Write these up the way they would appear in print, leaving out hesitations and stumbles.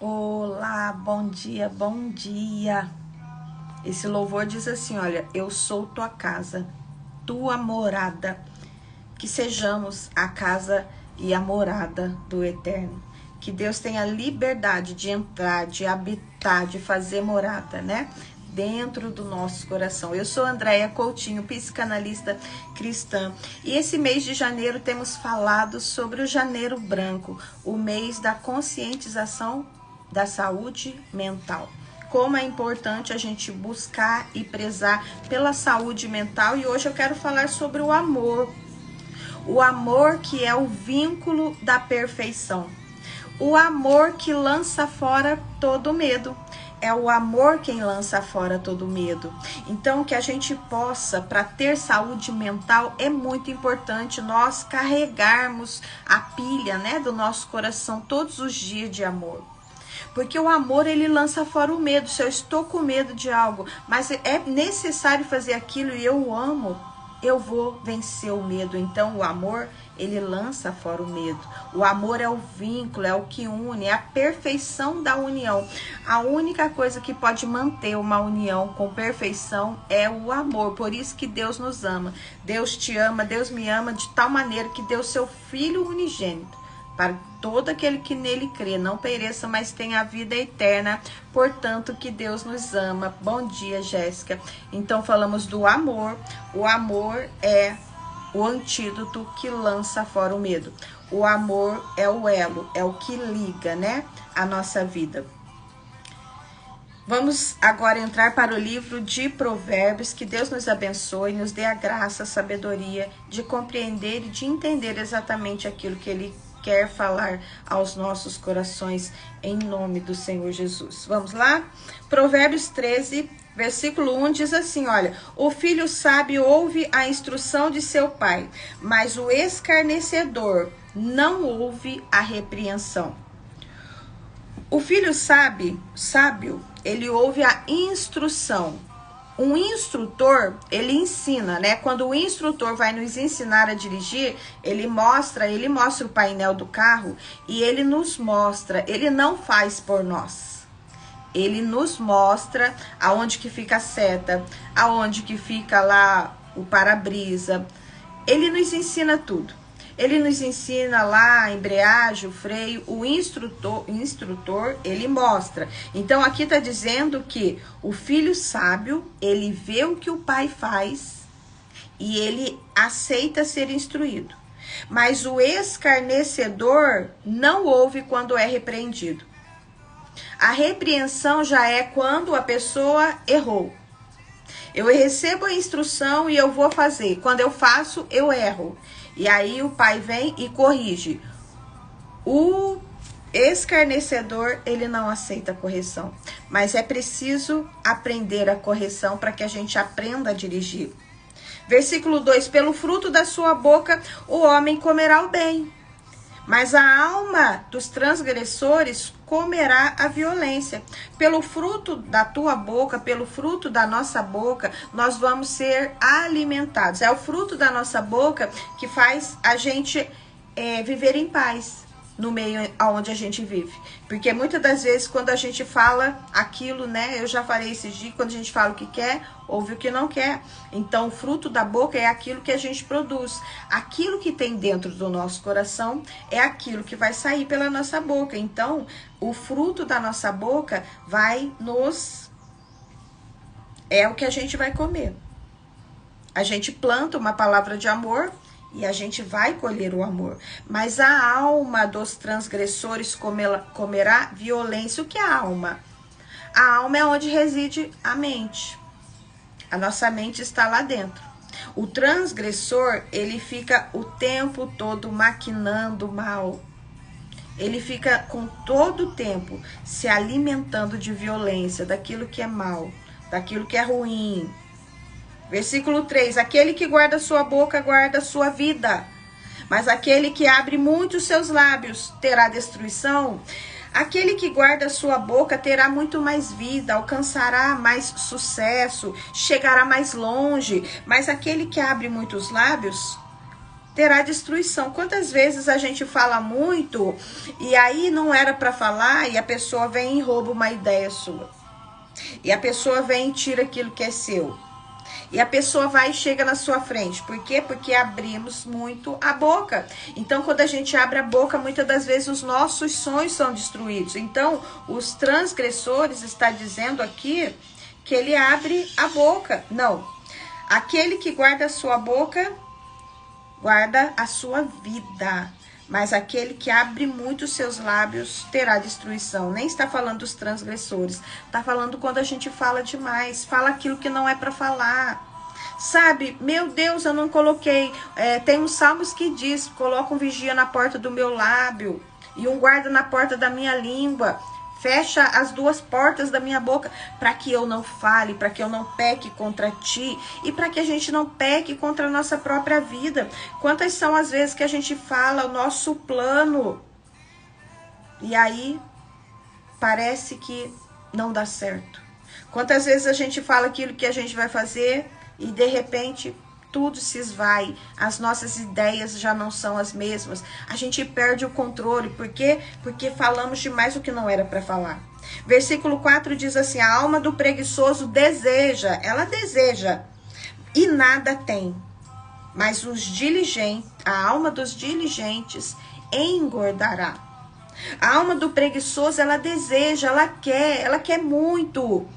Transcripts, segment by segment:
Olá, bom dia, bom dia. Esse louvor diz assim, olha, eu sou tua casa, tua morada, que sejamos a casa e a morada do Eterno. Que Deus tenha liberdade de entrar, de habitar, de fazer morada, né? Dentro do nosso coração. Eu sou Andréia Coutinho, psicanalista cristã. E esse mês de janeiro temos falado sobre o Janeiro Branco, o mês da conscientização da saúde mental. Como é importante a gente buscar e prezar pela saúde mental. E hoje eu quero falar sobre o amor. O amor que é o vínculo da perfeição. O amor que lança fora todo medo. É o amor quem lança fora todo medo. Então, que a gente possa, para ter saúde mental, é muito importante nós carregarmos a pilha, né, do nosso coração todos os dias de amor. Porque o amor, ele lança fora o medo. Se eu estou com medo de algo, mas é necessário fazer aquilo e eu amo, eu vou vencer o medo. Então, o amor, ele lança fora o medo. O amor é o vínculo, é o que une, é a perfeição da união. A única coisa que pode manter uma união com perfeição é o amor. Por isso que Deus nos ama. Deus te ama, Deus me ama de tal maneira que deu seu Filho unigênito, para todo aquele que nele crê, não pereça, mas tenha a vida eterna. Portanto, que Deus nos ama. Bom dia, Jéssica. Então, falamos do amor. O amor é o antídoto que lança fora o medo. O amor é o elo, é o que liga, né, a nossa vida. Vamos agora entrar para o livro de Provérbios. Que Deus nos abençoe, nos dê a graça, a sabedoria de compreender e de entender exatamente aquilo que Ele quer falar aos nossos corações, em nome do Senhor Jesus. Vamos lá? Provérbios 13, versículo 1 diz assim, olha, o filho sábio ouve a instrução de seu pai, mas o escarnecedor não ouve a repreensão. O filho sábio, ele ouve a instrução. Um instrutor, ele ensina, né? Quando o instrutor vai nos ensinar a dirigir, ele mostra o painel do carro e ele nos mostra, ele não faz por nós. Ele nos mostra aonde que fica a seta, aonde que fica lá o para-brisa. Ele nos ensina tudo. Ele nos ensina lá a embreagem, o freio, o instrutor, ele mostra. Então, aqui está dizendo que o filho sábio, ele vê o que o pai faz e ele aceita ser instruído. Mas o escarnecedor não ouve quando é repreendido. A repreensão já é quando a pessoa errou. Eu recebo a instrução e eu vou fazer. Quando eu faço, eu erro. E aí o pai vem e corrige. O escarnecedor, ele não aceita a correção. Mas é preciso aprender a correção para que a gente aprenda a dirigir. Versículo 2. Pelo fruto da sua boca o homem comerá o bem, mas a alma dos transgressores comerá a violência. Pelo fruto da tua boca, pelo fruto da nossa boca, nós vamos ser alimentados. É o fruto da nossa boca que faz a gente viver em paz no meio onde a gente vive. Porque muitas das vezes quando a gente fala aquilo, né? Eu já falei esses dias, quando a gente fala o que quer, ouve o que não quer. Então o fruto da boca é aquilo que a gente produz. Aquilo que tem dentro do nosso coração é aquilo que vai sair pela nossa boca. Então o fruto da nossa boca é o que a gente vai comer. A gente planta uma palavra de amor e a gente vai colher o amor. Mas a alma dos transgressores comerá violência. O que é a alma? A alma é onde reside a mente. A nossa mente está lá dentro. O transgressor, ele fica o tempo todo maquinando mal. Ele fica com todo o tempo se alimentando de violência, daquilo que é mal, daquilo que é ruim. Versículo 3, aquele que guarda sua boca, guarda sua vida, mas aquele que abre muito os seus lábios terá destruição. Aquele que guarda sua boca terá muito mais vida, alcançará mais sucesso, chegará mais longe, mas aquele que abre muitos lábios terá destruição. Quantas vezes a gente fala muito e aí não era para falar e a pessoa vem e rouba uma ideia sua. E a pessoa vem e tira aquilo que é seu. E a pessoa vai e chega na sua frente. Por quê? Porque abrimos muito a boca. Então, quando a gente abre a boca, muitas das vezes os nossos sonhos são destruídos. Então, os transgressores está dizendo aqui que ele abre a boca. Não. Aquele que guarda a sua boca, guarda a sua vida. Mas aquele que abre muito os seus lábios terá destruição. Nem está falando dos transgressores. Está falando quando a gente fala demais. Fala aquilo que não é para falar. Sabe, meu Deus, eu não coloquei. Tem uns salmos que diz: coloca um vigia na porta do meu lábio e um guarda na porta da minha língua. Fecha as duas portas da minha boca, para que eu não fale, para que eu não peque contra ti e para que a gente não peque contra a nossa própria vida. Quantas são as vezes que a gente fala o nosso plano e aí parece que não dá certo? Quantas vezes a gente fala aquilo que a gente vai fazer e de repente tudo se esvai, as nossas ideias já não são as mesmas, a gente perde o controle. Por quê? Porque falamos demais o que não era para falar. Versículo 4 diz assim: a alma do preguiçoso deseja, ela deseja e nada tem, mas a alma dos diligentes engordará. A alma do preguiçoso, ela deseja, ela quer muito,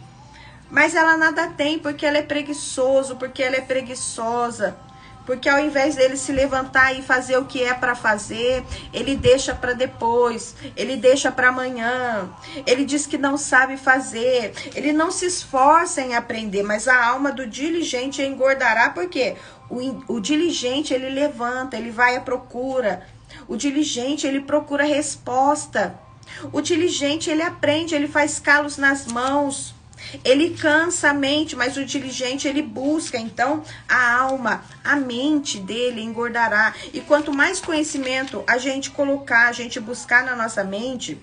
mas ela nada tem, porque ela é preguiçoso, porque ela é preguiçosa. Porque ao invés dele se levantar e fazer o que é para fazer, ele deixa para depois, ele deixa para amanhã. Ele diz que não sabe fazer, ele não se esforça em aprender, mas a alma do diligente engordará. Por quê? O diligente, ele levanta, ele vai à procura. O diligente, ele procura resposta. O diligente, ele aprende, ele faz calos nas mãos. Ele cansa a mente, mas o diligente ele busca. Então a alma, a mente dele engordará. E quanto mais conhecimento a gente colocar, a gente buscar na nossa mente,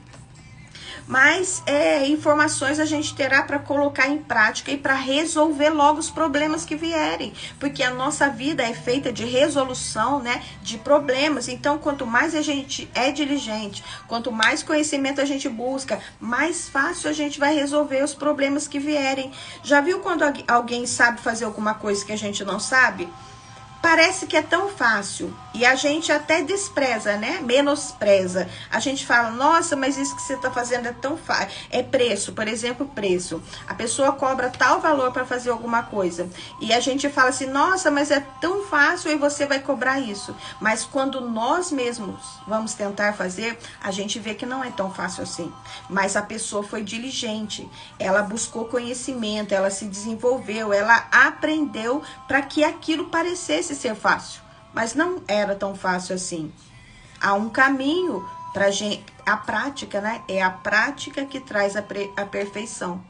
mais informações a gente terá para colocar em prática e para resolver logo os problemas que vierem, porque a nossa vida é feita de resolução, né, de problemas. Então, quanto mais a gente é diligente, quanto mais conhecimento a gente busca, mais fácil a gente vai resolver os problemas que vierem. Já viu quando alguém sabe fazer alguma coisa que a gente não sabe? Parece que é tão fácil e a gente até despreza, né? Menospreza. A gente fala: nossa, mas isso que você está fazendo é tão fácil. É preço, por exemplo, preço. A pessoa cobra tal valor para fazer alguma coisa e a gente fala assim: nossa, mas é tão fácil e você vai cobrar isso. Mas quando nós mesmos vamos tentar fazer, a gente vê que não é tão fácil assim. Mas a pessoa foi diligente, ela buscou conhecimento, ela se desenvolveu, ela aprendeu para que aquilo parecesse ser fácil, mas não era tão fácil assim. Há um caminho para gente, a prática, né? É a prática que traz a perfeição.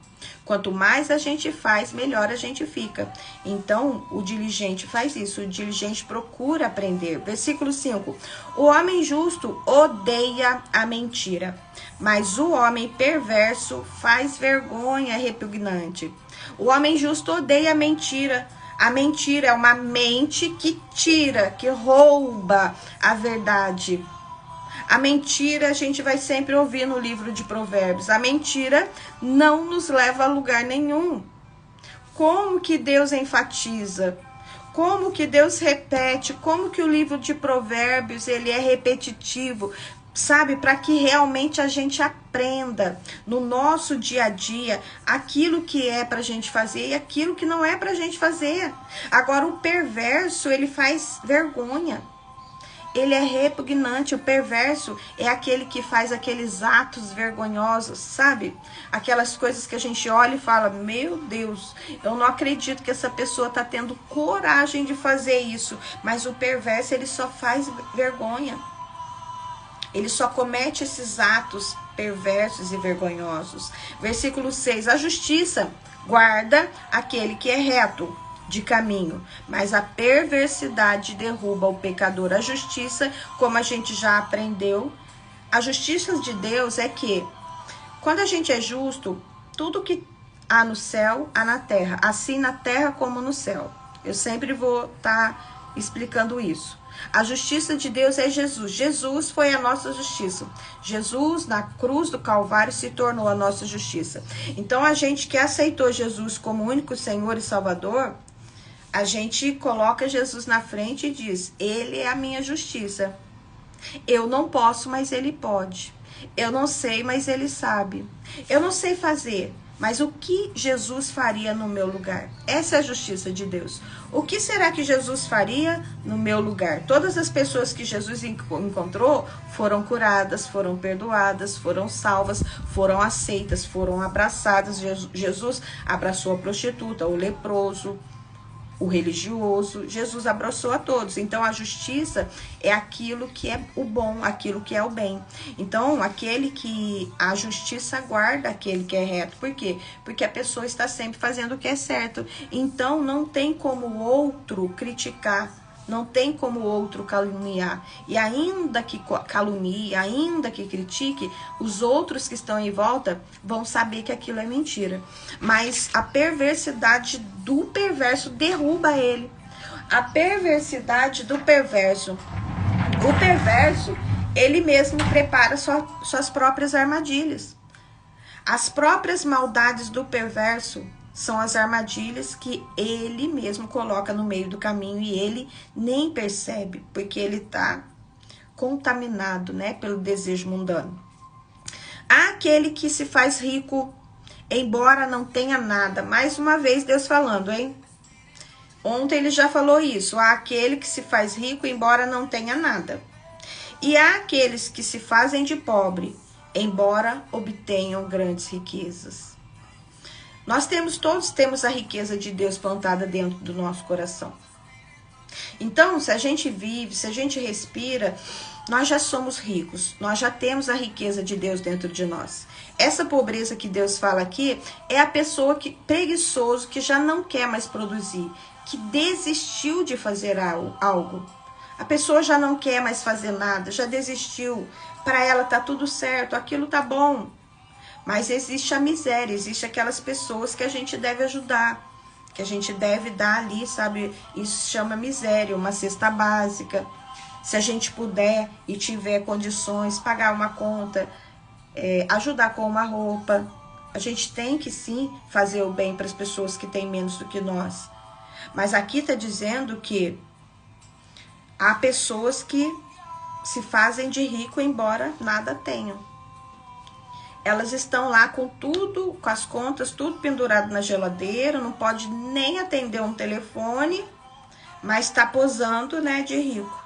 Quanto mais a gente faz, melhor a gente fica. Então, o diligente faz isso, o diligente procura aprender. Versículo 5: o homem justo odeia a mentira, mas o homem perverso faz vergonha repugnante. O homem justo odeia a mentira. A mentira é uma mente que tira, que rouba a verdade. A mentira a gente vai sempre ouvir no livro de Provérbios. A mentira não nos leva a lugar nenhum. Como que Deus enfatiza? Como que Deus repete? Como que o livro de Provérbios ele é repetitivo? Sabe, para que realmente a gente aprenda no nosso dia a dia aquilo que é para a gente fazer e aquilo que não é para a gente fazer. Agora, o perverso, ele faz vergonha. Ele é repugnante. O perverso é aquele que faz aqueles atos vergonhosos, sabe? Aquelas coisas que a gente olha e fala: meu Deus, eu não acredito que essa pessoa está tendo coragem de fazer isso. Mas o perverso, ele só faz vergonha. Ele só comete esses atos perversos e vergonhosos. Versículo 6. A justiça guarda aquele que é reto de caminho, mas a perversidade derruba o pecador. A justiça, como a gente já aprendeu, a justiça de Deus é que, quando a gente é justo, tudo que há no céu, há na terra. Assim na terra como no céu. Eu sempre vou estar explicando isso. A justiça de Deus é Jesus. Jesus foi a nossa justiça. Jesus, na cruz do Calvário, se tornou a nossa justiça. Então, a gente que aceitou Jesus como único Senhor e Salvador, a gente coloca Jesus na frente e diz: Ele é a minha justiça. Eu não posso, mas Ele pode. Eu não sei, mas Ele sabe. Eu não sei fazer, mas o que Jesus faria no meu lugar? Essa é a justiça de Deus. O que será que Jesus faria no meu lugar? Todas as pessoas que Jesus encontrou foram curadas, foram perdoadas, foram salvas, foram aceitas, foram abraçadas. Jesus abraçou a prostituta, o leproso, o religioso. Jesus abraçou a todos. Então, a justiça é aquilo que é o bom, aquilo que é o bem. Então, a justiça guarda aquele que é reto. Por quê? Porque a pessoa está sempre fazendo o que é certo. Então, não tem como o outro criticar, não tem como o outro caluniar. E ainda que calunie, ainda que critique, os outros que estão em volta vão saber que aquilo é mentira. Mas a perversidade do perverso derruba ele. A perversidade do perverso. O perverso, ele mesmo prepara suas próprias armadilhas. As próprias maldades do perverso são as armadilhas que ele mesmo coloca no meio do caminho e ele nem percebe, porque ele está contaminado, né, pelo desejo mundano. Há aquele que se faz rico, embora não tenha nada. Mais uma vez Deus falando, hein? Ontem ele já falou isso. Há aquele que se faz rico, embora não tenha nada. E há aqueles que se fazem de pobre, embora obtenham grandes riquezas. Todos temos a riqueza de Deus plantada dentro do nosso coração. Então, se a gente vive, se a gente respira, nós já somos ricos. Nós já temos a riqueza de Deus dentro de nós. Essa pobreza que Deus fala aqui é a pessoa preguiçoso, que já não quer mais produzir, que desistiu de fazer algo. A pessoa já não quer mais fazer nada, já desistiu. Para ela tá tudo certo, aquilo tá bom. Mas existe a miséria, existe aquelas pessoas que a gente deve ajudar, que a gente deve dar ali, sabe? Isso se chama miséria, uma cesta básica. Se a gente puder e tiver condições, pagar uma conta, ajudar com uma roupa. A gente tem que sim fazer o bem para as pessoas que têm menos do que nós. Mas aqui está dizendo que há pessoas que se fazem de rico embora nada tenham. Elas estão lá com tudo, com as contas, tudo pendurado na geladeira, não pode nem atender um telefone, mas está posando, né, de rico.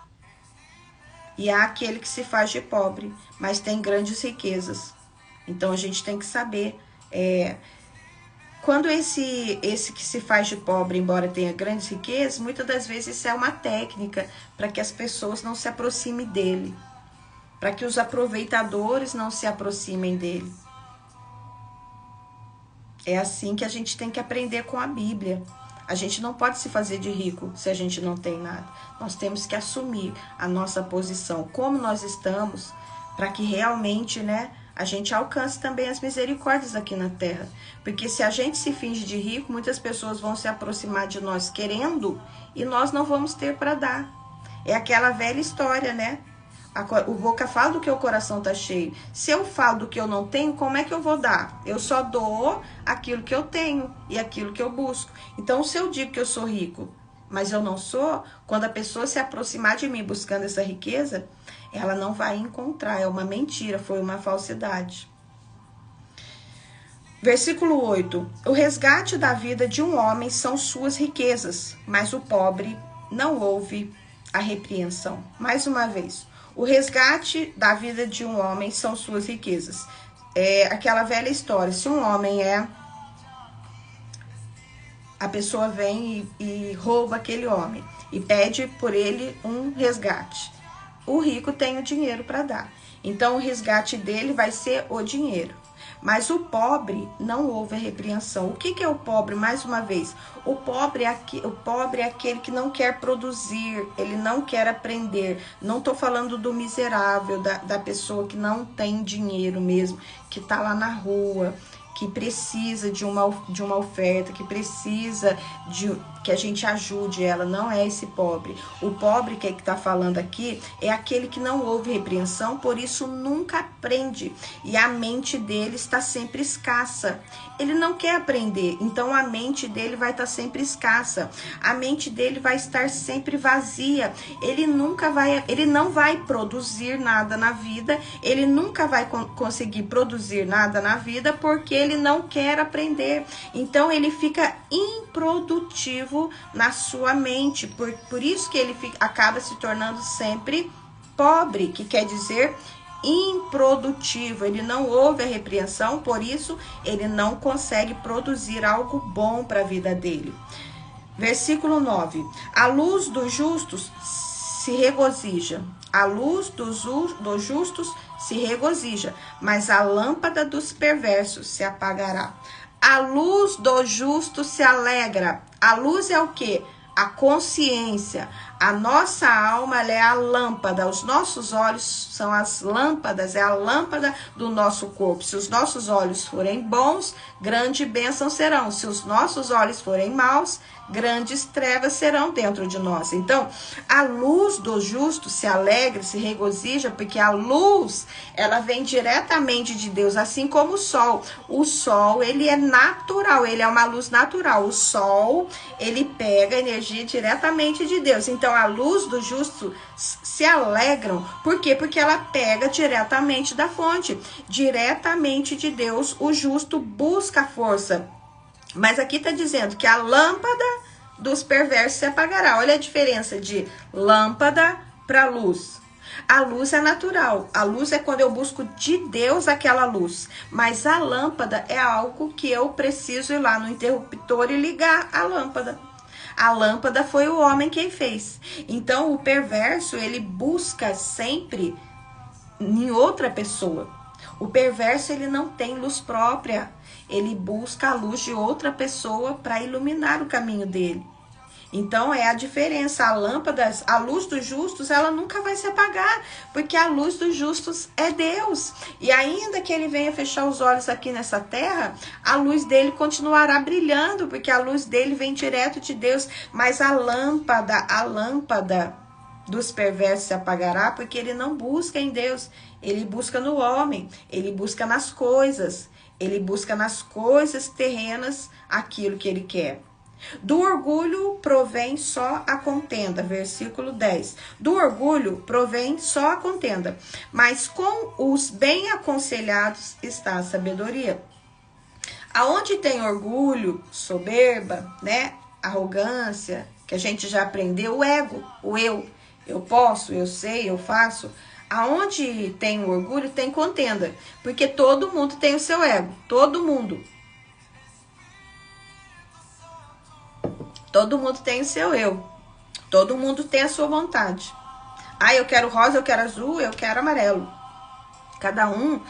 E há aquele que se faz de pobre, mas tem grandes riquezas. Então, a gente tem que saber, quando esse que se faz de pobre, embora tenha grandes riquezas, muitas das vezes isso é uma técnica para que as pessoas não se aproximem dele, para que os aproveitadores não se aproximem dele. É assim que a gente tem que aprender com a Bíblia. A gente não pode se fazer de rico se a gente não tem nada. Nós temos que assumir a nossa posição, como nós estamos, para que realmente, né, a gente alcance também as misericórdias aqui na terra. Porque se a gente se finge de rico, muitas pessoas vão se aproximar de nós querendo e nós não vamos ter para dar. É aquela velha história, né? O boca fala do que o coração tá cheio. Se eu falo do que eu não tenho, como é que eu vou dar? Eu só dou aquilo que eu tenho e aquilo que eu busco. Então, se eu digo que eu sou rico, mas eu não sou, quando a pessoa se aproximar de mim buscando essa riqueza, ela não vai encontrar. É uma mentira, foi uma falsidade. Versículo 8. O resgate da vida de um homem são suas riquezas, mas o pobre não ouve a repreensão. Mais uma vez. O resgate da vida de um homem são suas riquezas. É aquela velha história. Se um homem a pessoa vem e rouba aquele homem e pede por ele um resgate. O rico tem o dinheiro para dar. Então, o resgate dele vai ser o dinheiro. Mas o pobre não ouve a repreensão. O que é o pobre? Mais uma vez, o pobre é aquele que não quer produzir, ele não quer aprender. Não estou falando do miserável, da pessoa que não tem dinheiro mesmo, que está lá na rua, que precisa de uma oferta, que precisa que a gente ajude ela, não é esse pobre. O pobre que está falando aqui é aquele que não ouve repreensão, por isso nunca aprende. E a mente dele está sempre escassa. Ele não quer aprender, então a mente dele vai estar sempre escassa. A mente dele vai estar sempre vazia. Ele não vai produzir nada na vida, ele nunca vai conseguir produzir nada na vida porque ele não quer aprender. Então ele fica improdutivo na sua mente, por isso que ele acaba se tornando sempre pobre, que quer dizer improdutivo. Ele não ouve a repreensão, por isso ele não consegue produzir algo bom para a vida dele. Versículo 9: a luz dos justos se regozija, a luz dos justos se regozija, mas a lâmpada dos perversos se apagará. A luz do justo se alegra. A luz é o quê? A consciência. A nossa alma, ela é a lâmpada. Os nossos olhos são as lâmpadas, é a lâmpada do nosso corpo. Se os nossos olhos forem bons, grande bênção serão. Se os nossos olhos forem maus, grandes trevas serão dentro de nós. Então, a luz do justo se alegra, se regozija, porque a luz, ela vem diretamente de Deus, assim como o sol. O sol, ele é natural, ele é uma luz natural. O sol, ele pega energia diretamente de Deus. Então, a luz do justo se alegram. Por quê? Porque ela pega diretamente da fonte, diretamente de Deus. O justo busca força. Mas aqui está dizendo que a lâmpada dos perversos se apagará. Olha a diferença de lâmpada para luz. A luz é natural. A luz é quando eu busco de Deus aquela luz. Mas a lâmpada é algo que eu preciso ir lá no interruptor e ligar a lâmpada. A lâmpada foi o homem quem fez. Então, o perverso, ele busca sempre em outra pessoa. O perverso, ele não tem luz própria. Ele busca a luz de outra pessoa para iluminar o caminho dele. Então, é a diferença. A lâmpada, a luz dos justos, ela nunca vai se apagar, porque a luz dos justos é Deus. E ainda que ele venha fechar os olhos aqui nessa terra, a luz dele continuará brilhando, porque a luz dele vem direto de Deus. Mas a lâmpada dos perversos se apagará, porque ele não busca em Deus, ele busca no homem, ele busca nas coisas. Ele busca nas coisas terrenas aquilo que ele quer. Do orgulho provém só a contenda. Versículo 10. Do orgulho provém só a contenda, mas com os bem aconselhados está a sabedoria. Aonde tem orgulho, soberba, né? Arrogância, que a gente já aprendeu, o ego, o eu posso, eu sei, eu faço. Aonde tem orgulho, tem contenda. Porque todo mundo tem o seu ego. Todo mundo. Todo mundo tem o seu eu. Todo mundo tem a sua vontade. Ah, eu quero rosa, eu quero azul, eu quero amarelo. Cada um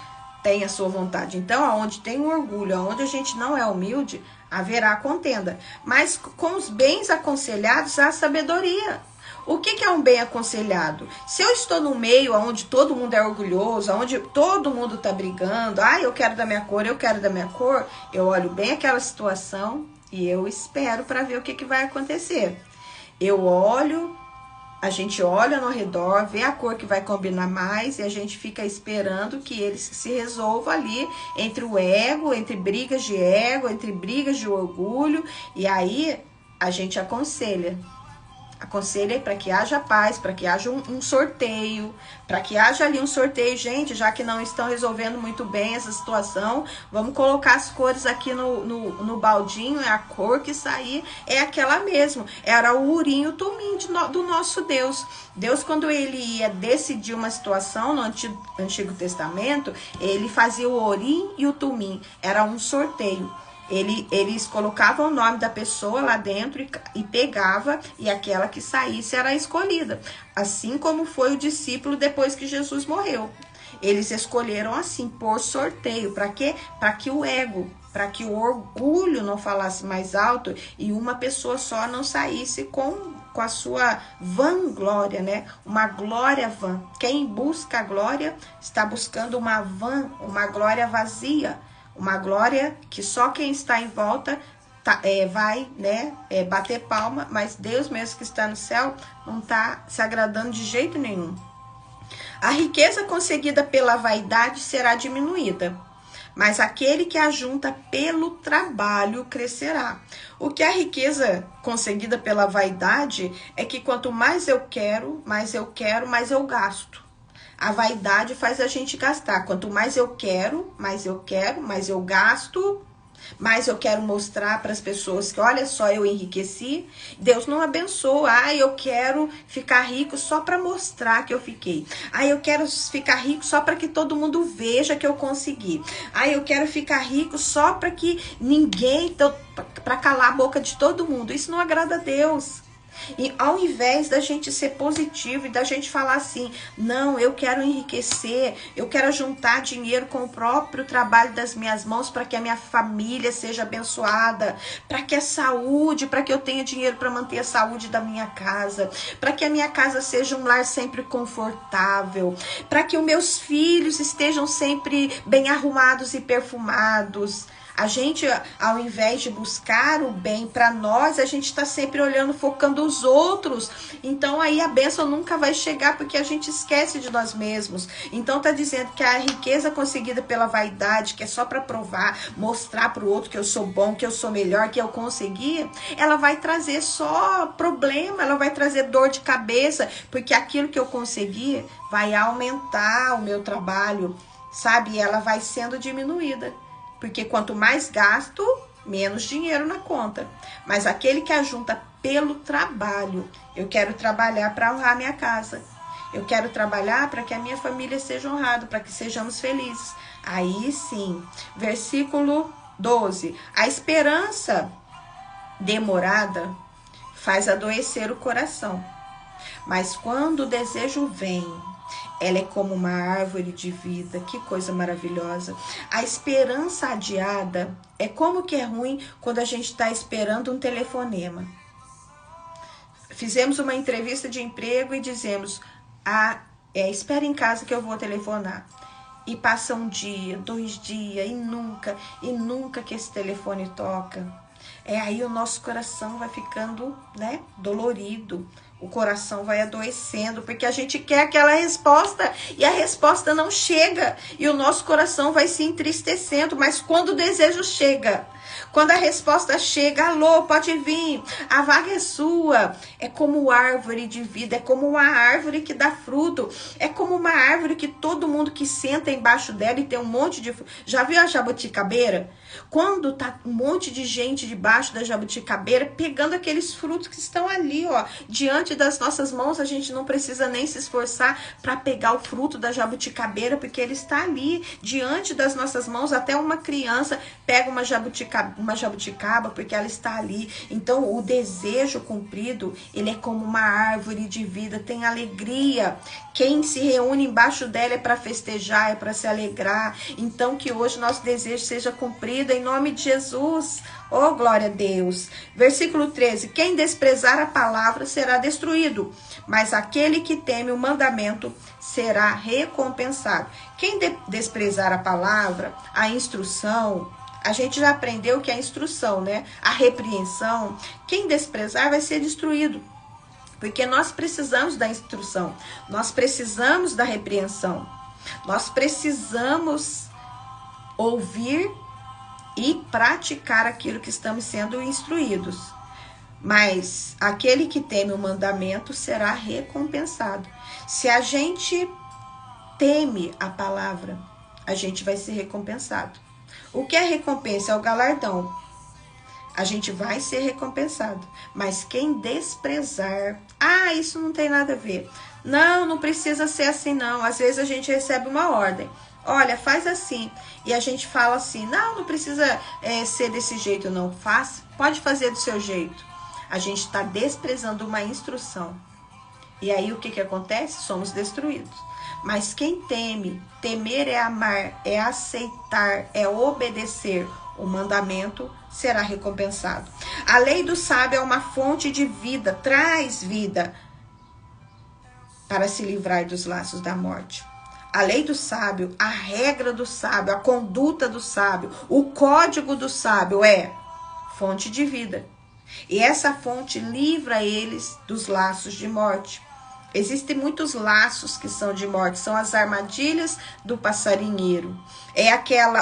tem a sua vontade. Então, aonde tem o orgulho, aonde a gente não é humilde, haverá contenda. Mas com os bens aconselhados, há sabedoria. O que é um bem aconselhado? Se eu estou no meio onde todo mundo é orgulhoso, onde todo mundo está brigando, eu quero da minha cor, eu quero da minha cor, eu olho bem aquela situação e eu espero para ver o que vai acontecer. Eu olho, a gente olha no redor, vê a cor que vai combinar mais e a gente fica esperando que eles se resolvam ali entre o ego, entre brigas de ego, entre brigas de orgulho, e aí a gente aconselha para que haja paz, para que haja um sorteio, para que haja ali um sorteio. Gente, já que não estão resolvendo muito bem essa situação, vamos colocar as cores aqui no baldinho, a cor que sair é aquela mesmo. Era o Urim e o Tumim do nosso Deus. Deus, quando ele ia decidir uma situação no Antigo Testamento, ele fazia o Urim e o Tumim, era um sorteio. Eles colocavam o nome da pessoa lá dentro e pegava, e aquela que saísse era a escolhida. Assim como foi o discípulo depois que Jesus morreu. Eles escolheram assim, por sorteio. Para quê? Para que o ego, para que o orgulho não falasse mais alto e uma pessoa só não saísse com a sua vanglória, né? Uma glória vã. Quem busca a glória está buscando uma glória vazia. Uma glória que só quem está em volta vai, né, bater palma, mas Deus mesmo que está no céu não está se agradando de jeito nenhum. A riqueza conseguida pela vaidade será diminuída, mas aquele que ajunta pelo trabalho crescerá. O que a riqueza conseguida pela vaidade é que quanto mais eu quero, mais eu gasto. A vaidade faz a gente gastar. Quanto mais eu quero, mais eu gasto, mais eu quero mostrar para as pessoas que, olha só, eu enriqueci. Deus não abençoa. Eu quero ficar rico só para mostrar que eu fiquei. Eu quero ficar rico só para que todo mundo veja que eu consegui. Eu quero ficar rico só para que ninguém, para calar a boca de todo mundo. Isso não agrada a Deus. E ao invés da gente ser positivo e da gente falar assim, não, eu quero enriquecer, eu quero juntar dinheiro com o próprio trabalho das minhas mãos para que a minha família seja abençoada, para que a saúde, para que eu tenha dinheiro para manter a saúde da minha casa, para que a minha casa seja um lar sempre confortável, para que os meus filhos estejam sempre bem arrumados e perfumados. A gente, ao invés de buscar o bem para nós, a gente está sempre olhando, focando os outros. Então aí a bênção nunca vai chegar porque a gente esquece de nós mesmos. Então tá dizendo que a riqueza conseguida pela vaidade, que é só para provar, mostrar para o outro que eu sou bom, que eu sou melhor, que eu consegui, ela vai trazer só problema, ela vai trazer dor de cabeça, porque aquilo que eu consegui vai aumentar o meu trabalho, sabe? E ela vai sendo diminuída. Porque quanto mais gasto, menos dinheiro na conta. Mas aquele que ajunta pelo trabalho, eu quero trabalhar para honrar minha casa. Eu quero trabalhar para que a minha família seja honrada, para que sejamos felizes. Aí sim, versículo 12. A esperança demorada faz adoecer o coração. Mas quando o desejo vem, ela é como uma árvore de vida. Que coisa maravilhosa. A esperança adiada é como que é ruim quando a gente está esperando um telefonema. Fizemos uma entrevista de emprego e dizemos, espera em casa que eu vou telefonar. E passa um dia, 2 dias e nunca que esse telefone toca. Aí o nosso coração vai ficando, né, dolorido. O coração vai adoecendo, porque a gente quer aquela resposta e a resposta não chega. E o nosso coração vai se entristecendo, mas quando o desejo chega, quando a resposta chega, alô, pode vir, a vaga é sua. É como árvore de vida, é como uma árvore que dá fruto, é como uma árvore que todo mundo que senta embaixo dela e tem um monte de fruto. Já viu a jabuticabeira? Quando tá um monte de gente debaixo da jabuticabeira, pegando aqueles frutos que estão ali, ó, diante das nossas mãos, a gente não precisa nem se esforçar para pegar o fruto da jabuticabeira, porque ele está ali, diante das nossas mãos. Até uma criança pega uma jabuticaba, porque ela está ali. Então, o desejo cumprido, ele é como uma árvore de vida, tem alegria. Quem se reúne embaixo dela é para festejar, é para se alegrar. Então, que hoje nosso desejo seja cumprido em nome de Jesus. Oh, glória a Deus. Versículo 13. Quem desprezar a palavra será destruído, mas aquele que teme o mandamento será recompensado. Quem desprezar a palavra, a instrução, a gente já aprendeu que é a instrução, né? A repreensão. Quem desprezar vai ser destruído. Porque nós precisamos da instrução, nós precisamos da repreensão, nós precisamos ouvir e praticar aquilo que estamos sendo instruídos. Mas aquele que teme o mandamento será recompensado. Se a gente teme a palavra, a gente vai ser recompensado. O que é recompensa? É o galardão. A gente vai ser recompensado. Mas quem desprezar, isso não tem nada a ver. Não precisa ser assim não. Às vezes a gente recebe uma ordem. Olha, faz assim. E a gente fala assim, não precisa ser desse jeito não. Pode fazer do seu jeito. A gente está desprezando uma instrução. E aí o que acontece? Somos destruídos. Mas quem teme, temer é amar, é aceitar, é obedecer o mandamento, será recompensado. A lei do sábio é uma fonte de vida, traz vida para se livrar dos laços da morte. A lei do sábio, a regra do sábio, a conduta do sábio, o código do sábio é fonte de vida. E essa fonte livra eles dos laços de morte. Existem muitos laços que são de morte, são as armadilhas do passarinheiro.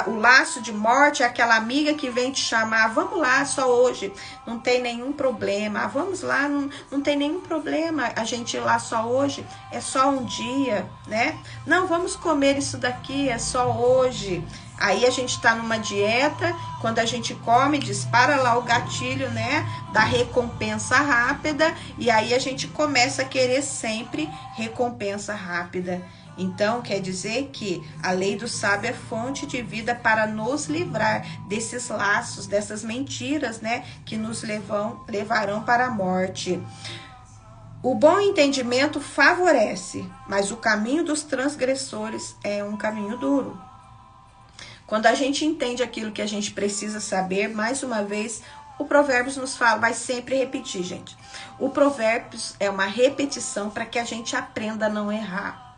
O laço de morte é aquela amiga que vem te chamar, vamos lá só hoje, não tem nenhum problema, vamos lá, não tem nenhum problema a gente ir lá só hoje, é só um dia, né? Não, vamos comer isso daqui, é só hoje. Aí a gente está numa dieta, quando a gente come, dispara lá o gatilho, né, da recompensa rápida, e aí a gente começa a querer sempre recompensa rápida. Então, quer dizer que a lei do sábio é fonte de vida para nos livrar desses laços, dessas mentiras, né, que nos levarão para a morte. O bom entendimento favorece, mas o caminho dos transgressores é um caminho duro. Quando a gente entende aquilo que a gente precisa saber, mais uma vez, o Provérbios nos fala, vai sempre repetir, gente. O Provérbios é uma repetição para que a gente aprenda a não errar.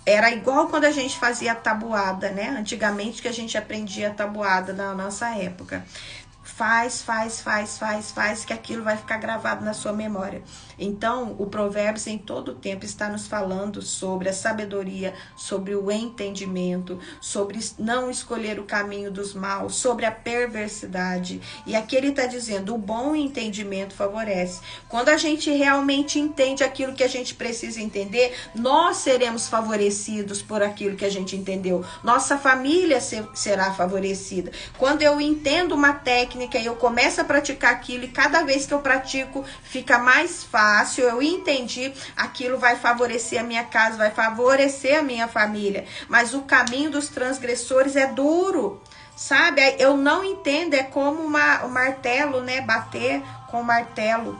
Era igual quando a gente fazia a tabuada, né? Antigamente que a gente aprendia a tabuada na nossa época. Faz, que aquilo vai ficar gravado na sua memória. Então, o Provérbios em todo o tempo está nos falando sobre a sabedoria, sobre o entendimento, sobre não escolher o caminho dos maus, sobre a perversidade. E aqui ele está dizendo, o bom entendimento favorece. Quando a gente realmente entende aquilo que a gente precisa entender, nós seremos favorecidos por aquilo que a gente entendeu. Nossa família será favorecida. Quando eu entendo uma técnica, eu começo a praticar aquilo e cada vez que eu pratico fica mais fácil, eu entendi, aquilo vai favorecer a minha casa, vai favorecer a minha família. Mas o caminho dos transgressores é duro, sabe? Eu não entendo, é como o martelo, né? Bater com o martelo.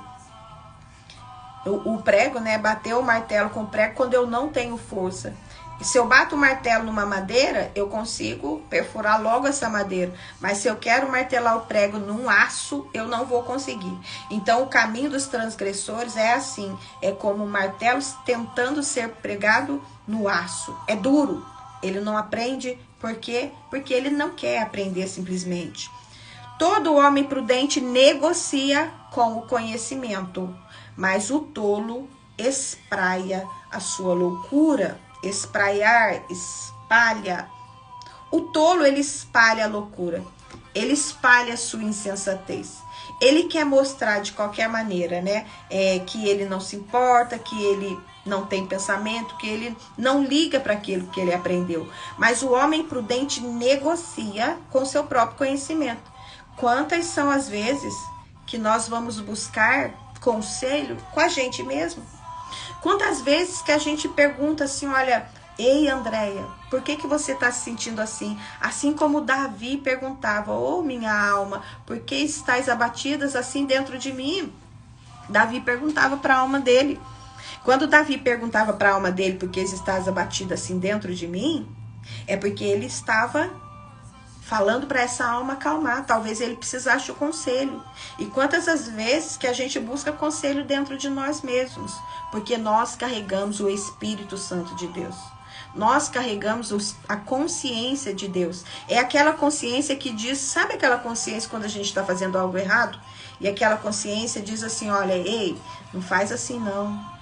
O prego, né? Bater o martelo com o prego quando eu não tenho força. E se eu bato o martelo numa madeira, eu consigo perfurar logo essa madeira. Mas se eu quero martelar o prego num aço, eu não vou conseguir. Então, o caminho dos transgressores é assim. É como um martelo tentando ser pregado no aço. É duro. Ele não aprende. Por quê? Porque ele não quer aprender simplesmente. Todo homem prudente negocia com o conhecimento. Mas o tolo espraia a sua loucura. Espraiar, espalha. O tolo, ele espalha a loucura. Ele espalha a sua insensatez. Ele quer mostrar de qualquer maneira, né? Que ele não se importa, que ele não tem pensamento, que ele não liga para aquilo que ele aprendeu. Mas o homem prudente negocia com seu próprio conhecimento. Quantas são as vezes que nós vamos buscar conselho com a gente mesmo? Quantas vezes que a gente pergunta assim, olha, ei Andréia, por que você está se sentindo assim? Assim como Davi perguntava, minha alma, por que estáis abatidas assim dentro de mim? Davi perguntava para a alma dele. Quando Davi perguntava para a alma dele, por que estás abatida assim dentro de mim? É porque ele estava falando para essa alma acalmar. Talvez ele precisasse de conselho. E quantas as vezes que a gente busca conselho dentro de nós mesmos? Porque nós carregamos o Espírito Santo de Deus. Nós carregamos a consciência de Deus. É aquela consciência que diz, sabe aquela consciência quando a gente está fazendo algo errado? E aquela consciência diz assim, olha, ei, não faz assim não.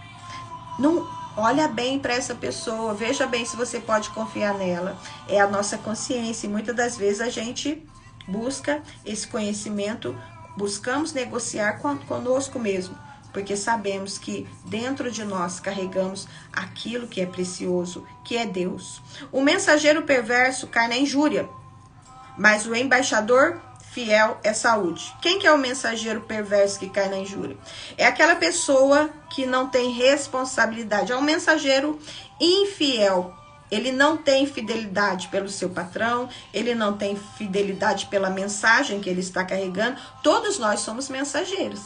Olha bem para essa pessoa, veja bem se você pode confiar nela. É a nossa consciência e muitas das vezes a gente busca esse conhecimento, buscamos negociar conosco mesmo, porque sabemos que dentro de nós carregamos aquilo que é precioso, que é Deus. O mensageiro perverso cai na injúria, mas o embaixador fiel é saúde. Quem que é o mensageiro perverso que cai na injúria? É aquela pessoa que não tem responsabilidade. É um mensageiro infiel. Ele não tem fidelidade pelo seu patrão, ele não tem fidelidade pela mensagem que ele está carregando. Todos nós somos mensageiros.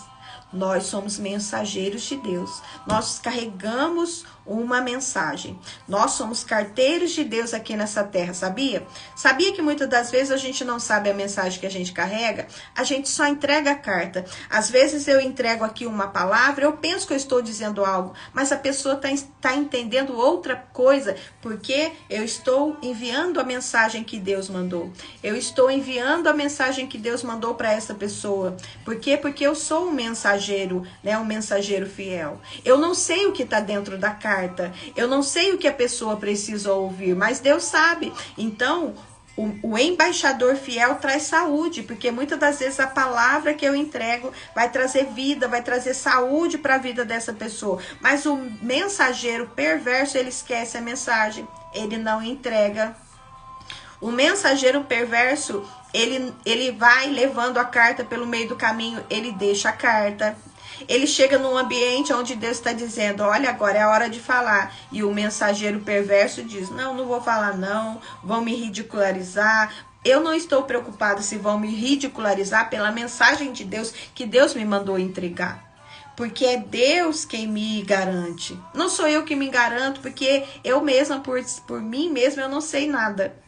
Nós somos mensageiros de Deus. Nós carregamos uma mensagem. Nós somos carteiros de Deus aqui nessa terra, sabia? Sabia que muitas das vezes a gente não sabe a mensagem que a gente carrega? A gente só entrega a carta. Às vezes eu entrego aqui uma palavra, eu penso que eu estou dizendo algo, mas a pessoa está entendendo outra coisa, porque eu estou enviando a mensagem que Deus mandou. Eu estou enviando a mensagem que Deus mandou para essa pessoa. Por quê? Porque eu sou um mensageiro, né? Um mensageiro fiel. Eu não sei o que está dentro da carta. Eu não sei o que a pessoa precisa ouvir, mas Deus sabe. Então, o embaixador fiel traz saúde, porque muitas das vezes a palavra que eu entrego vai trazer vida, vai trazer saúde para a vida dessa pessoa. Mas o mensageiro perverso, ele esquece a mensagem, ele não entrega. O mensageiro perverso, ele vai levando a carta pelo meio do caminho, ele deixa a carta. Ele chega num ambiente onde Deus está dizendo, olha, agora é a hora de falar. E o mensageiro perverso diz, não vou falar não, vão me ridicularizar. Eu não estou preocupado se vão me ridicularizar pela mensagem de Deus que Deus me mandou entregar. Porque é Deus quem me garante. Não sou eu que me garanto, porque eu mesma, por mim mesma, eu não sei nada.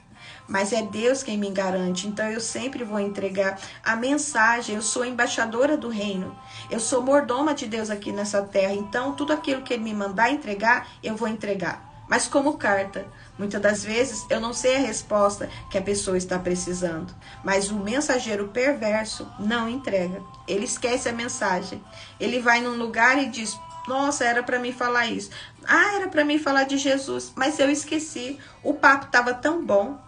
Mas é Deus quem me garante, então eu sempre vou entregar a mensagem. Eu sou embaixadora do reino, eu sou mordoma de Deus aqui nessa terra, então tudo aquilo que Ele me mandar entregar, eu vou entregar. Mas como carta, muitas das vezes eu não sei a resposta que a pessoa está precisando, mas o mensageiro perverso não entrega, ele esquece a mensagem, ele vai num lugar e diz, nossa, era para mim falar isso, era para mim falar de Jesus, mas eu esqueci, o papo estava tão bom,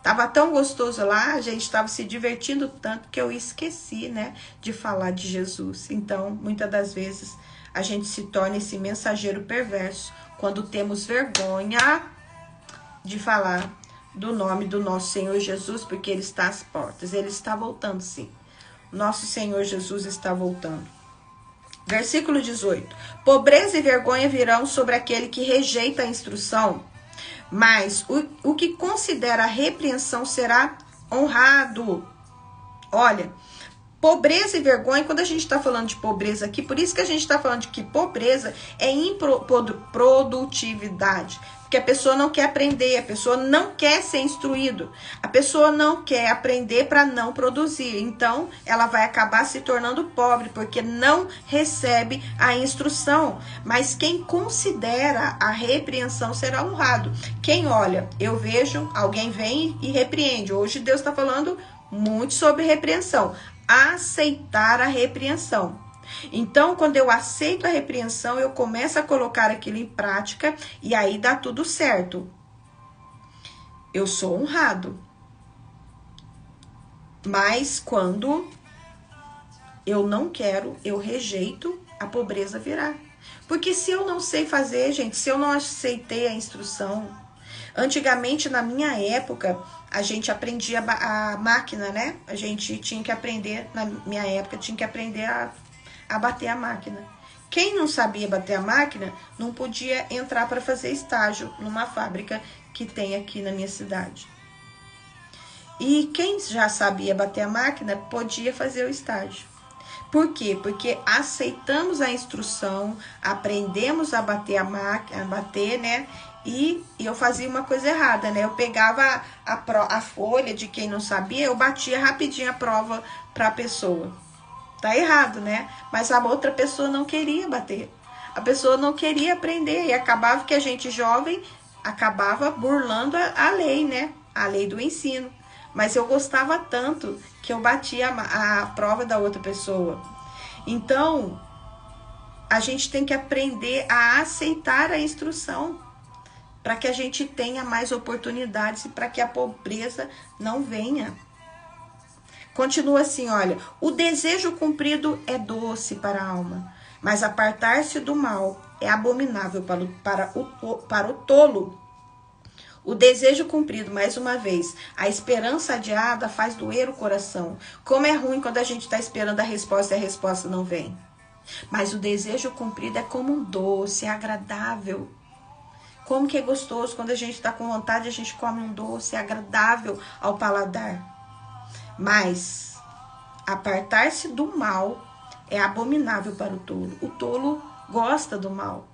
tava tão gostoso lá, a gente estava se divertindo tanto que eu esqueci, né, de falar de Jesus. Então, muitas das vezes, a gente se torna esse mensageiro perverso quando temos vergonha de falar do nome do nosso Senhor Jesus, porque Ele está às portas. Ele está voltando, sim. Nosso Senhor Jesus está voltando. Versículo 18. Pobreza e vergonha virão sobre aquele que rejeita a instrução, mas o que considera a repreensão será honrado. Olha, pobreza e vergonha, quando a gente está falando de pobreza aqui, por isso que a gente está falando de que pobreza é improdutividade. Porque a pessoa não quer aprender, a pessoa não quer ser instruído, a pessoa não quer aprender para não produzir. Então, ela vai acabar se tornando pobre, porque não recebe a instrução. Mas quem considera a repreensão será honrado. Quem olha, eu vejo, alguém vem e repreende. Hoje Deus está falando muito sobre repreensão. Aceitar a repreensão. Então, quando eu aceito a repreensão, eu começo a colocar aquilo em prática e aí dá tudo certo. Eu sou honrado. Mas quando eu não quero, eu rejeito, a pobreza virá. Porque se eu não sei fazer, gente, se eu não aceitei a instrução, antigamente, na minha época, a gente aprendia a máquina, né? A gente tinha que aprender, na minha época, tinha que aprender a bater a máquina. Quem não sabia bater a máquina não podia entrar para fazer estágio numa fábrica que tem aqui na minha cidade. E quem já sabia bater a máquina podia fazer o estágio. Por quê? Porque aceitamos a instrução, aprendemos a bater a máquina, a bater, né? E eu fazia uma coisa errada, né? Eu pegava a folha de quem não sabia, eu batia rapidinho a prova para a pessoa. Tá errado, né? Mas a outra pessoa não queria bater. A pessoa não queria aprender. E acabava que a gente jovem acabava burlando a lei, né? A lei do ensino. Mas eu gostava tanto que eu batia a prova da outra pessoa. Então, a gente tem que aprender a aceitar a instrução para que a gente tenha mais oportunidades e para que a pobreza não venha. Continua assim, olha, o desejo cumprido é doce para a alma, mas apartar-se do mal é abominável para o tolo. O desejo cumprido, mais uma vez, a esperança adiada faz doer o coração. Como é ruim quando a gente está esperando a resposta e a resposta não vem. Mas o desejo cumprido é como um doce, é agradável. Como que é gostoso quando a gente está com vontade, a gente come um doce, é agradável ao paladar. Mas apartar-se do mal é abominável para o tolo. O tolo gosta do mal.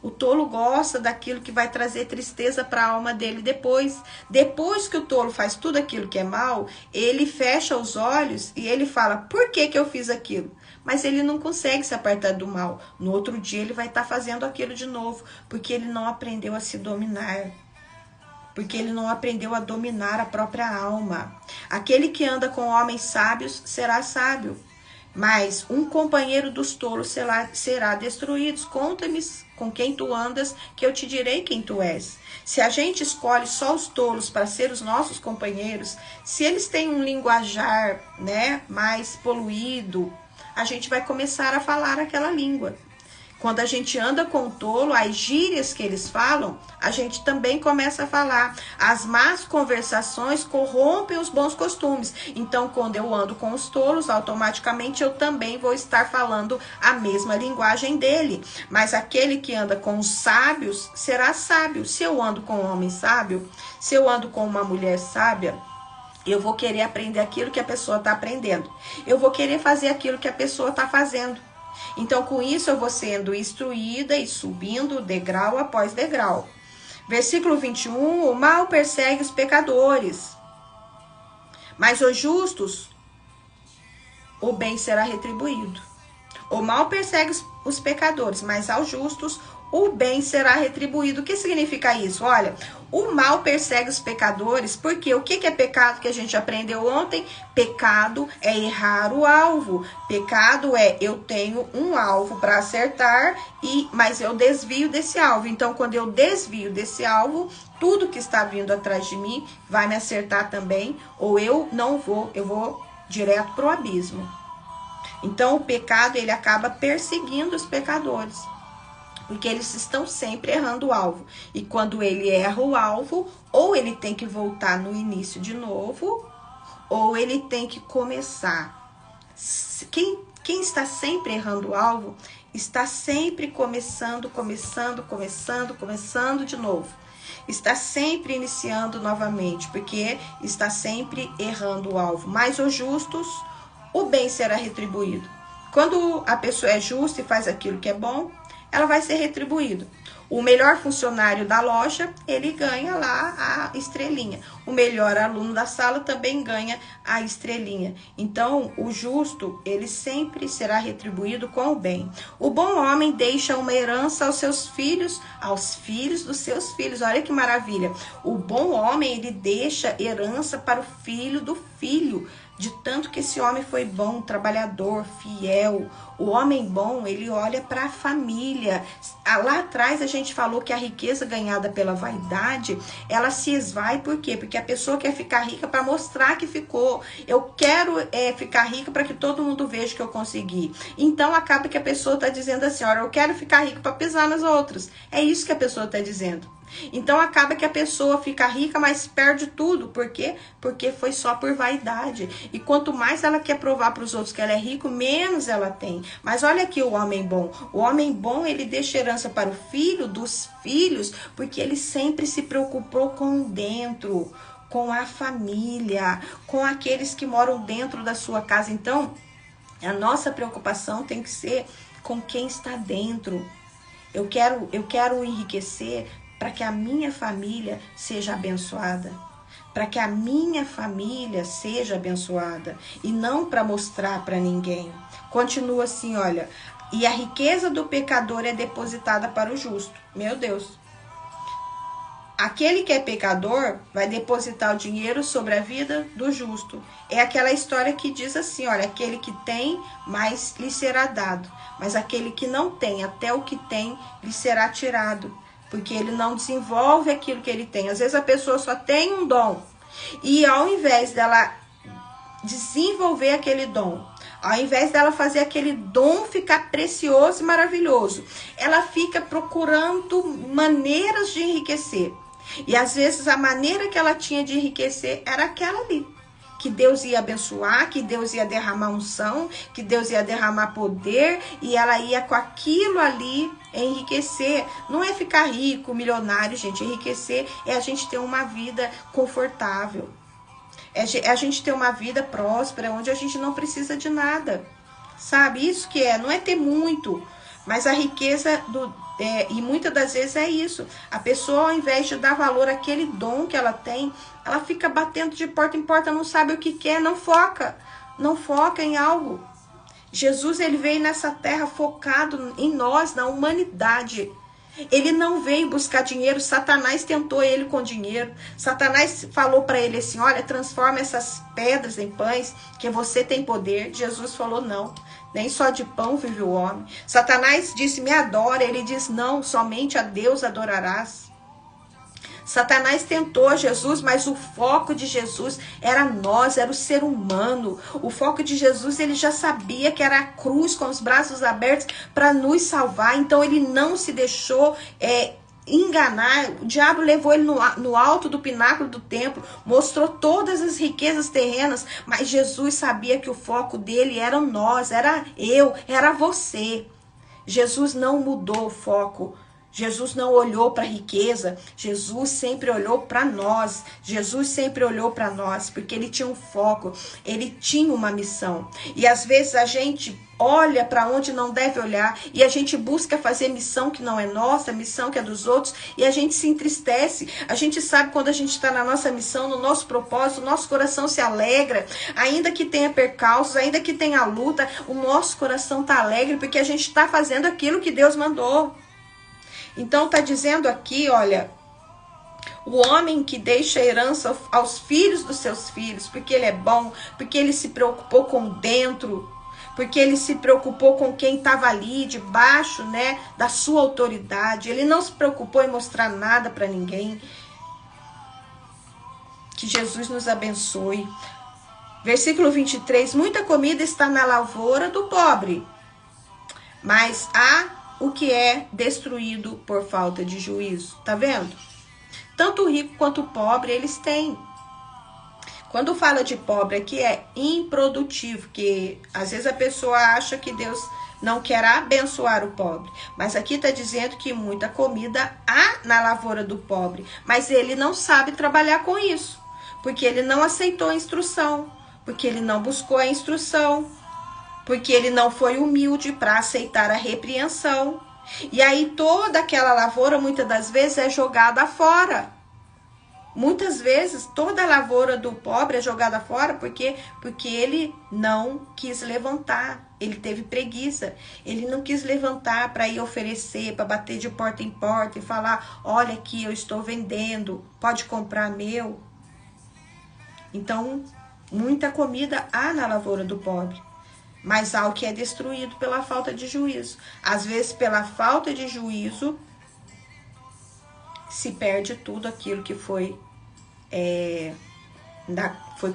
O tolo gosta daquilo que vai trazer tristeza para a alma dele depois. Depois que o tolo faz tudo aquilo que é mal, ele fecha os olhos e ele fala, por que que eu fiz aquilo? Mas ele não consegue se apartar do mal. No outro dia ele vai estar fazendo aquilo de novo, porque ele não aprendeu a se dominar. Porque ele não aprendeu a dominar a própria alma. Aquele que anda com homens sábios será sábio, mas um companheiro dos tolos será destruído. Conta-me com quem tu andas, que eu te direi quem tu és. Se a gente escolhe só os tolos para ser os nossos companheiros, se eles têm um linguajar, né, mais poluído, a gente vai começar a falar aquela língua. Quando a gente anda com o tolo, as gírias que eles falam, a gente também começa a falar. As más conversações corrompem os bons costumes. Então, quando eu ando com os tolos, automaticamente eu também vou estar falando a mesma linguagem dele. Mas aquele que anda com os sábios será sábio. Se eu ando com um homem sábio, se eu ando com uma mulher sábia, eu vou querer aprender aquilo que a pessoa está aprendendo. Eu vou querer fazer aquilo que a pessoa está fazendo. Então, com isso, eu vou sendo instruída e subindo degrau após degrau. Versículo 21, o mal persegue os pecadores, mas os justos, o bem será retribuído. O mal persegue os pecadores, mas aos justos, o bem será retribuído. O que significa isso? Olha, o mal persegue os pecadores, porque o que é pecado que a gente aprendeu ontem? Pecado é errar o alvo. Pecado é eu tenho um alvo para acertar, mas eu desvio desse alvo. Então, quando eu desvio desse alvo, tudo que está vindo atrás de mim vai me acertar também, ou eu não vou, eu vou direto para o abismo. Então, o pecado, ele acaba perseguindo os pecadores, porque eles estão sempre errando o alvo. E quando ele erra o alvo, ou ele tem que voltar no início de novo, ou ele tem que começar. Quem está sempre errando o alvo, está sempre começando de novo. Está sempre iniciando novamente, porque está sempre errando o alvo. Mas os justos, o bem será retribuído. Quando a pessoa é justa e faz aquilo que é bom, ela vai ser retribuída. O melhor funcionário da loja, ele ganha lá a estrelinha. O melhor aluno da sala também ganha a estrelinha. Então, o justo, ele sempre será retribuído com o bem. O bom homem deixa uma herança aos seus filhos, aos filhos dos seus filhos. Olha que maravilha. O bom homem, ele deixa herança para o filho do filho. De tanto que esse homem foi bom, trabalhador, fiel. O homem bom, ele olha para a família. Lá atrás a gente falou que a riqueza ganhada pela vaidade, ela se esvai por quê? Porque a pessoa quer ficar rica para mostrar que ficou. Eu quero ficar rica para que todo mundo veja que eu consegui. Então acaba que a pessoa está dizendo assim, olha, eu quero ficar rica para pisar nas outras. É isso que a pessoa está dizendo. Então acaba que a pessoa fica rica, mas perde tudo. Por quê? Porque foi só por vaidade. E quanto mais ela quer provar para os outros que ela é rica, menos ela tem. Mas olha aqui o homem bom. O homem bom, ele deixa herança para o filho dos filhos, porque ele sempre se preocupou com dentro, com a família, com aqueles que moram dentro da sua casa. Então, a nossa preocupação tem que ser com quem está dentro. Eu quero enriquecer para que a minha família seja abençoada. Para que a minha família seja abençoada. E não para mostrar para ninguém. Continua assim, olha. E a riqueza do pecador é depositada para o justo. Meu Deus. Aquele que é pecador vai depositar o dinheiro sobre a vida do justo. É aquela história que diz assim, olha, aquele que tem, mais lhe será dado. Mas aquele que não tem, até o que tem, lhe será tirado. Porque ele não desenvolve aquilo que ele tem. Às vezes a pessoa só tem um dom. E ao invés dela desenvolver aquele dom, ao invés dela fazer aquele dom ficar precioso e maravilhoso, ela fica procurando maneiras de enriquecer. E às vezes a maneira que ela tinha de enriquecer era aquela ali. Que Deus ia abençoar, que Deus ia derramar unção, que Deus ia derramar poder, e ela ia com aquilo ali enriquecer. Não é ficar rico, milionário, gente. Enriquecer é a gente ter uma vida confortável. É a gente ter uma vida próspera, onde a gente não precisa de nada. Sabe? Isso que é. Não é ter muito, mas a riqueza E muitas das vezes é isso. A pessoa, ao invés de dar valor àquele dom que ela tem, ela fica batendo de porta em porta, não sabe o que quer, não foca. Não foca em algo. Jesus, ele veio nessa terra focado em nós, na humanidade. Ele não veio buscar dinheiro. Satanás tentou ele com dinheiro. Satanás falou para ele assim, olha, transforma essas pedras em pães, que você tem poder. Jesus falou, não, nem só de pão vive o homem. Satanás disse, me adora. Ele diz, não, somente a Deus adorarás. Satanás tentou Jesus, mas o foco de Jesus era nós, era o ser humano. O foco de Jesus, ele já sabia que era a cruz com os braços abertos para nos salvar. Então ele não se deixou enganar. O diabo levou ele no alto do pináculo do templo, mostrou todas as riquezas terrenas, mas Jesus sabia que o foco dele era nós, era eu, era você. Jesus não mudou o foco. Jesus não olhou para a riqueza, Jesus sempre olhou para nós. Jesus sempre olhou para nós, porque ele tinha um foco, ele tinha uma missão. E às vezes a gente olha para onde não deve olhar, e a gente busca fazer missão que não é nossa, missão que é dos outros, e a gente se entristece. A gente sabe quando a gente está na nossa missão, no nosso propósito, o nosso coração se alegra, ainda que tenha percalços, ainda que tenha luta, o nosso coração está alegre, porque a gente está fazendo aquilo que Deus mandou. Então está dizendo aqui, olha, o homem que deixa a herança aos filhos dos seus filhos, porque ele é bom, porque ele se preocupou com dentro, porque ele se preocupou com quem estava ali debaixo, né, da sua autoridade. Ele não se preocupou em mostrar nada para ninguém. Que Jesus nos abençoe. Versículo 23, muita comida está na lavoura do pobre, mas há o que é destruído por falta de juízo. Tá vendo? Tanto o rico quanto o pobre, eles têm. Quando fala de pobre aqui é improdutivo, que às vezes a pessoa acha que Deus não quer abençoar o pobre. Mas aqui está dizendo que muita comida há na lavoura do pobre, mas ele não sabe trabalhar com isso, porque ele não aceitou a instrução, porque ele não buscou a instrução, porque ele não foi humilde para aceitar a repreensão. E aí toda aquela lavoura, muitas das vezes, é jogada fora. Muitas vezes, toda a lavoura do pobre é jogada fora porque ele não quis levantar. Ele teve preguiça. Ele não quis levantar para ir oferecer, para bater de porta em porta e falar, olha aqui, eu estou vendendo, pode comprar meu. Então, muita comida há na lavoura do pobre. Mas há o que é destruído pela falta de juízo. Às vezes, pela falta de juízo, se perde tudo aquilo que foi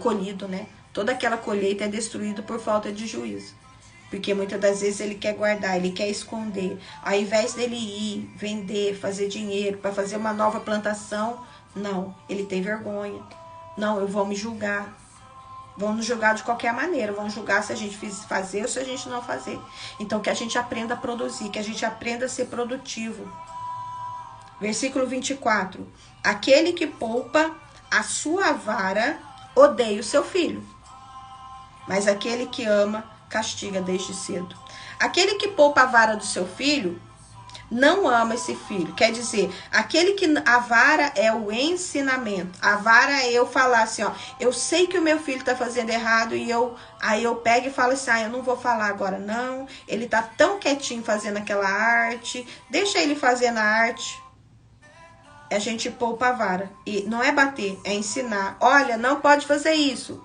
colhido, né? Toda aquela colheita é destruída por falta de juízo. Porque muitas das vezes ele quer guardar, ele quer esconder. Ao invés dele ir, vender, fazer dinheiro, para fazer uma nova plantação, não, ele tem vergonha. Não, eu vou me julgar. Vão nos julgar de qualquer maneira, vão julgar se a gente fazer ou se a gente não fazer. Então que a gente aprenda a produzir, que a gente aprenda a ser produtivo. Versículo 24. Aquele que poupa a sua vara odeia o seu filho, mas aquele que ama castiga desde cedo. Aquele que poupa a vara do seu filho não ama esse filho. Quer dizer, aquele que a vara é o ensinamento. A vara é eu falar assim, ó, eu sei que o meu filho tá fazendo errado e aí eu pego e falo assim, eu não vou falar agora não. Ele tá tão quietinho fazendo aquela arte, deixa ele fazendo a arte. A gente poupa a vara. E não é bater, é ensinar. Olha, não pode fazer isso.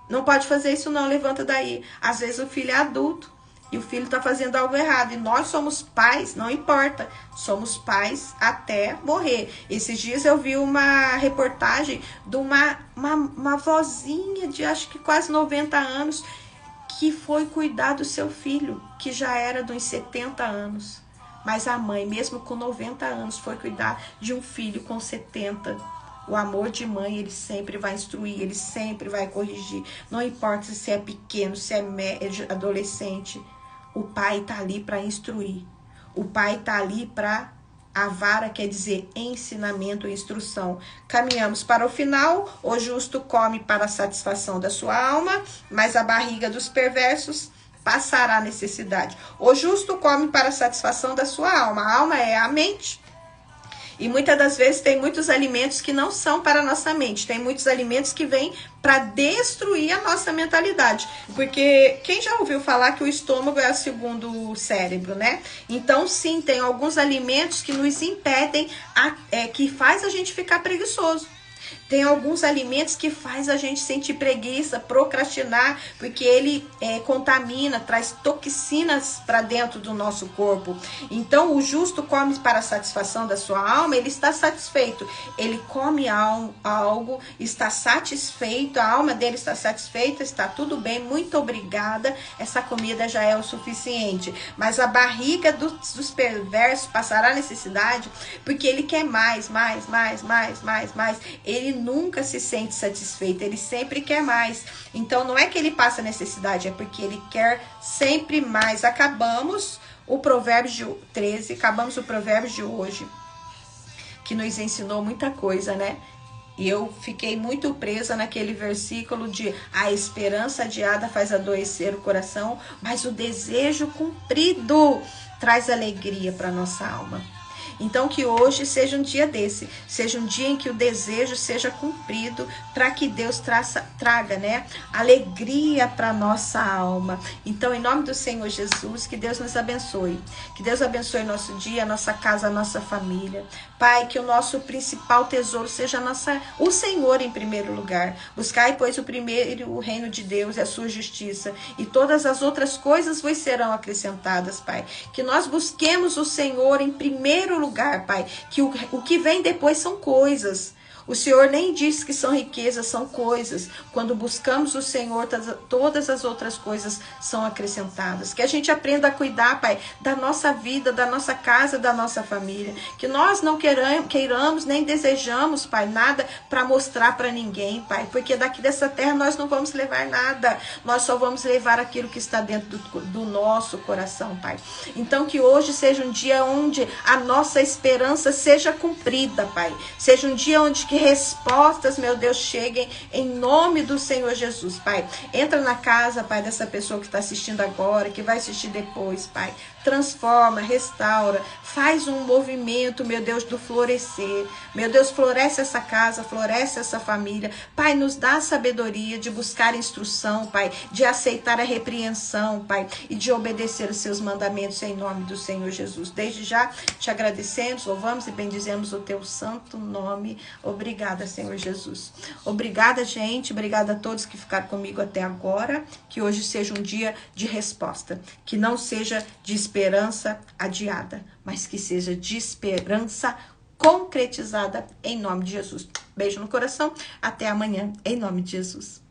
Não pode fazer isso não, levanta daí. Às vezes o filho é adulto. E o filho está fazendo algo errado. E nós somos pais, não importa. Somos pais até morrer. Esses dias eu vi uma reportagem de uma vozinha de acho que quase 90 anos que foi cuidar do seu filho, que já era de uns 70 anos. Mas a mãe, mesmo com 90 anos, foi cuidar de um filho com 70. O amor de mãe, ele sempre vai instruir, ele sempre vai corrigir. Não importa se é pequeno, se é adolescente. O pai está ali para instruir. O pai está ali para... A vara quer dizer ensinamento e instrução. Caminhamos para o final. O justo come para a satisfação da sua alma, mas a barriga dos perversos passará necessidade. O justo come para a satisfação da sua alma. A alma é a mente. E muitas das vezes tem muitos alimentos que não são para a nossa mente. Tem muitos alimentos que vêm para destruir a nossa mentalidade. Porque quem já ouviu falar que o estômago é o segundo cérebro, né? Então, sim, tem alguns alimentos que nos impedem, que faz a gente ficar preguiçoso. Tem alguns alimentos que faz a gente sentir preguiça, procrastinar, porque ele contamina, traz toxinas para dentro do nosso corpo. Então, o justo come para a satisfação da sua alma, ele está satisfeito. Ele come algo, está satisfeito, a alma dele está satisfeita, está tudo bem, muito obrigada, essa comida já é o suficiente. Mas a barriga dos perversos passará necessidade, porque ele quer mais. Ele nunca se sente satisfeito, ele sempre quer mais. Então não é que ele passa necessidade, é porque ele quer sempre mais. Acabamos o Provérbios 13, acabamos o Provérbios de hoje, que nos ensinou muita coisa, né? E eu fiquei muito presa naquele versículo de a esperança adiada faz adoecer o coração, mas o desejo cumprido traz alegria para nossa alma. Então que hoje seja um dia desse, seja um dia em que o desejo seja cumprido, para que Deus traga, né, alegria para nossa alma. Então, em nome do Senhor Jesus, que Deus nos abençoe. Que Deus abençoe nosso dia, a nossa casa, a nossa família. Pai, que o nosso principal tesouro seja o Senhor em primeiro lugar. Buscai, pois, o reino de Deus e a sua justiça, e todas as outras coisas vos serão acrescentadas, Pai. Que nós busquemos o Senhor em primeiro lugar, Pai. Que o que vem depois são coisas. O Senhor nem diz que são riquezas, são coisas. Quando buscamos o Senhor, todas as outras coisas são acrescentadas. Que a gente aprenda a cuidar, Pai, da nossa vida, da nossa casa, da nossa família. Que nós não queiramos nem desejamos, Pai, nada para mostrar para ninguém, Pai. Porque daqui dessa terra nós não vamos levar nada. Nós só vamos levar aquilo que está dentro do nosso coração, Pai. Então que hoje seja um dia onde a nossa esperança seja cumprida, Pai. Seja um dia onde que respostas, meu Deus, cheguem em nome do Senhor Jesus, Pai. Entra na casa, Pai, dessa pessoa que está assistindo agora, que vai assistir depois, Pai. Transforma, restaura, faz um movimento, meu Deus, do florescer. Meu Deus, floresce essa casa, floresce essa família. Pai, nos dá a sabedoria de buscar instrução, Pai, de aceitar a repreensão, Pai, e de obedecer os seus mandamentos em nome do Senhor Jesus. Desde já te agradecemos, louvamos e bendizemos o teu santo nome. Obrigada, Senhor Jesus. Obrigada, gente. Obrigada a todos que ficaram comigo até agora. Que hoje seja um dia de resposta. Que não seja de esperança adiada, mas que seja de esperança concretizada em nome de Jesus. Beijo no coração. Até amanhã, em nome de Jesus.